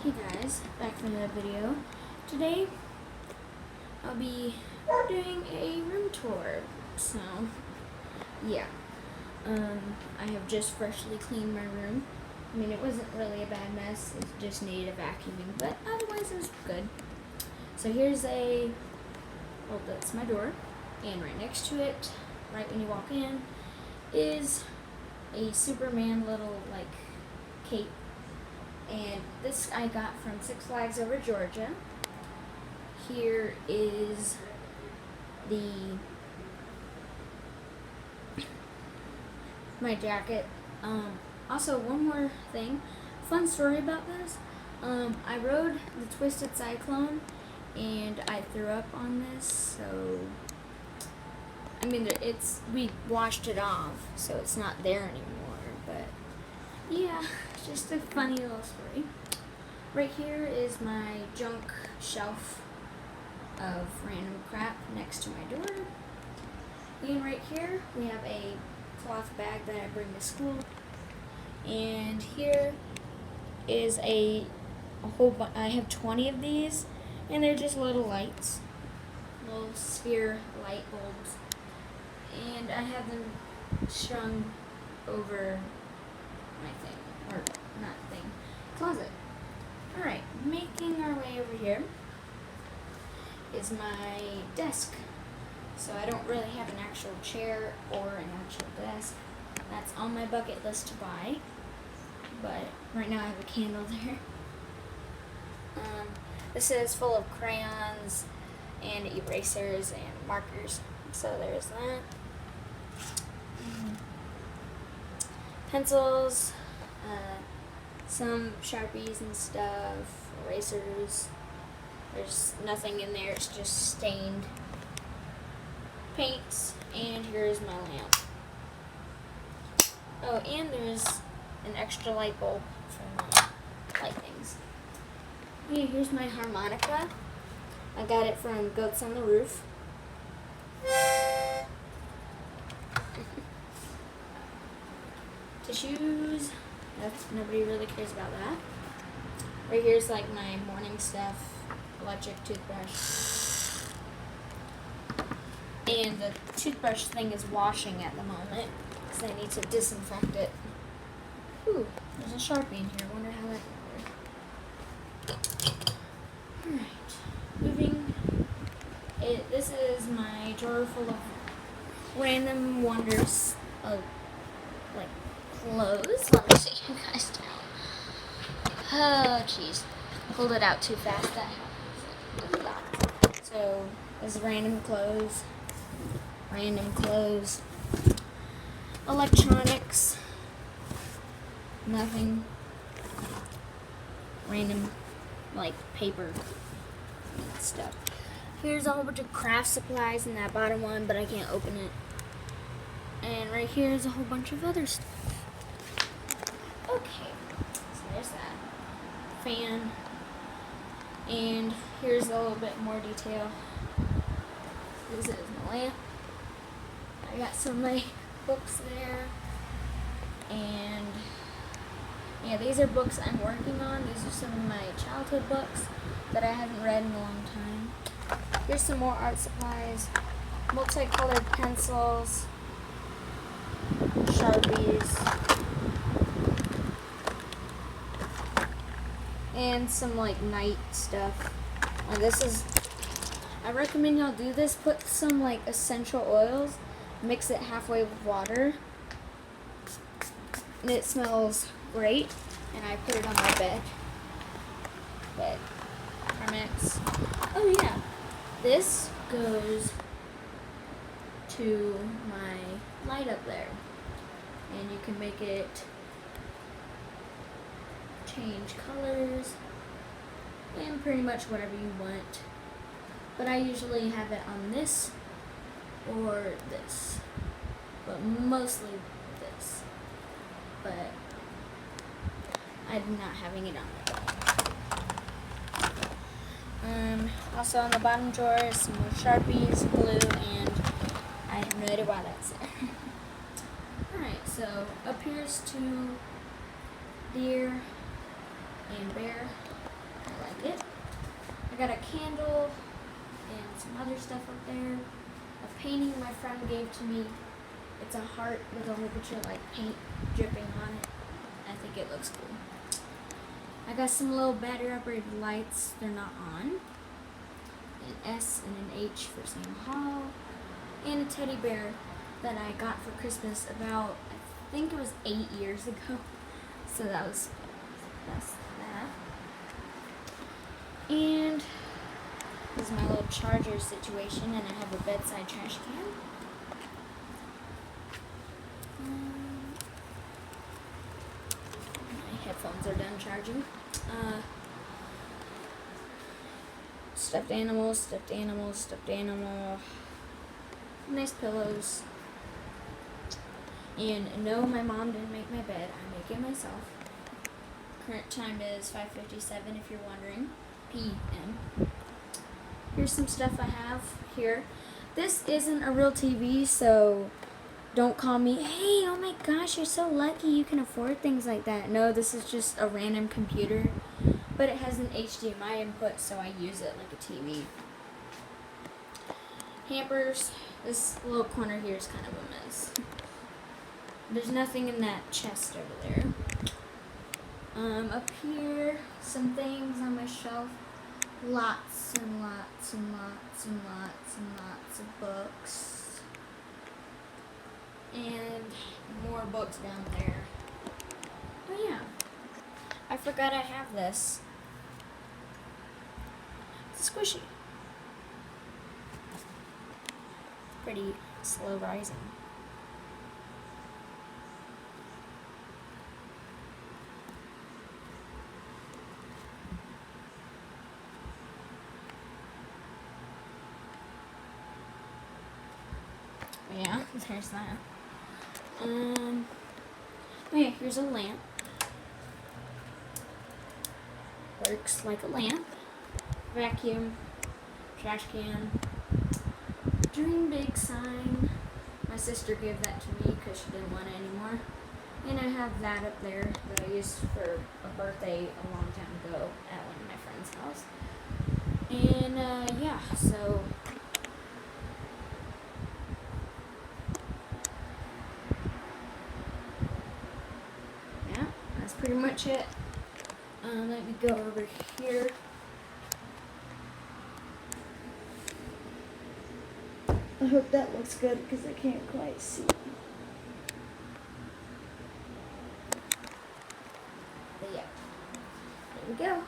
Hey guys, back for another video. Today I'll be doing a room tour. So yeah, I have just freshly cleaned my room. I mean, it wasn't really a bad mess, it just needed a vacuuming, but otherwise it was good. So here's that's my door, and right next to it, right when you walk in, is a Superman little cape. And this I got from Six Flags over Georgia. Here is my jacket. Also, one more thing, fun story about this. I rode the Twisted Cyclone, and I threw up on this. So, I mean, we washed it off, so it's not there anymore. But yeah, just a funny little story. Right here is my junk shelf of random crap next to my door. And right here we have a cloth bag that I bring to school. And here is I have 20 of these, and they're just little lights, little sphere light bulbs. And I have them strung over my thing, or not thing, closet. Alright, making our way over here is my desk. So I don't really have an actual chair or an actual desk. That's on my bucket list to buy, but right now I have a candle there. This is full of crayons and erasers and markers, so there's that. Pencils, some Sharpies and stuff, erasers. There's nothing in there, it's just stained paints. And here's my lamp. Oh, and there's an extra light bulb for my light things. Yeah, here's my harmonica. I got it from Goats on the Roof. Tissues. Nobody really cares about that. Right here's like my morning stuff, electric toothbrush. And the toothbrush thing is washing at the moment, because I need to disinfect it. Ooh, there's a Sharpie in here. I wonder how that will work. Alright, moving. This is my drawer full of random wonders of clothes. Let me see you guys down. Oh, jeez. Pulled it out too fast. That happens. So, there's random clothes. Electronics. Nothing. Random, paper and stuff. Here's a whole bunch of craft supplies in that bottom one, but I can't open it. And right here is a whole bunch of other stuff. Okay, so there's that fan, and here's a little bit more detail. This is my lamp. I got some of my books there, and yeah, these are books I'm working on. These are some of my childhood books that I haven't read in a long time. Here's some more art supplies, multicolored pencils, Sharpies, and some night stuff. I recommend y'all do this. Put some essential oils, mix it halfway with water, and it smells great. And I put it on my bed. Carmex. Oh yeah, this goes to my light up there, and you can make it change colors and pretty much whatever you want, but I usually have it on this or this, but mostly this, but I'm not having it on it. Also on the bottom drawer is some more Sharpies, glue, and I have no idea why that's there. Alright, so up here's to deer and bear. I like it. I got a candle and some other stuff up there. A painting my friend gave to me. It's a heart with a whole bunch of like paint dripping on it. I think it looks cool. I got some little battery operated lights. They're not on. An S and an H for Sam Hall. And a teddy bear that I got for Christmas about, I think it was 8 years ago. So that's that. And this is my little charger situation, and I have a bedside trash can. My headphones are done charging. Stuffed animals, stuffed animals, stuffed animal. Nice pillows. And no, my mom didn't make my bed. I make it myself. Current time is 5:57 if you're wondering. PM. Here's some stuff I have here. This isn't a real TV, so don't call me, hey, oh my gosh, you're so lucky you can afford things like that. No, this is just a random computer, but it has an HDMI input, so I use it like a TV. Hampers. This little corner here is kind of a mess. There's nothing in that chest over there. Up here, some things on my shelf. Lots and lots and lots and lots and lots of books. And more books down there. Oh yeah, I forgot I have this. It's squishy. Pretty slow rising. Yeah, there's that. Okay, here's a lamp. Works like a lamp. Vacuum. Trash can. Dream big sign. My sister gave that to me because she didn't want it anymore. And I have that up there that I used for a birthday a long time ago at one of my friend's house. And yeah, so yeah, that's pretty much it. Let me go over here. I hope that looks good because I can't quite see. But yeah, there we go.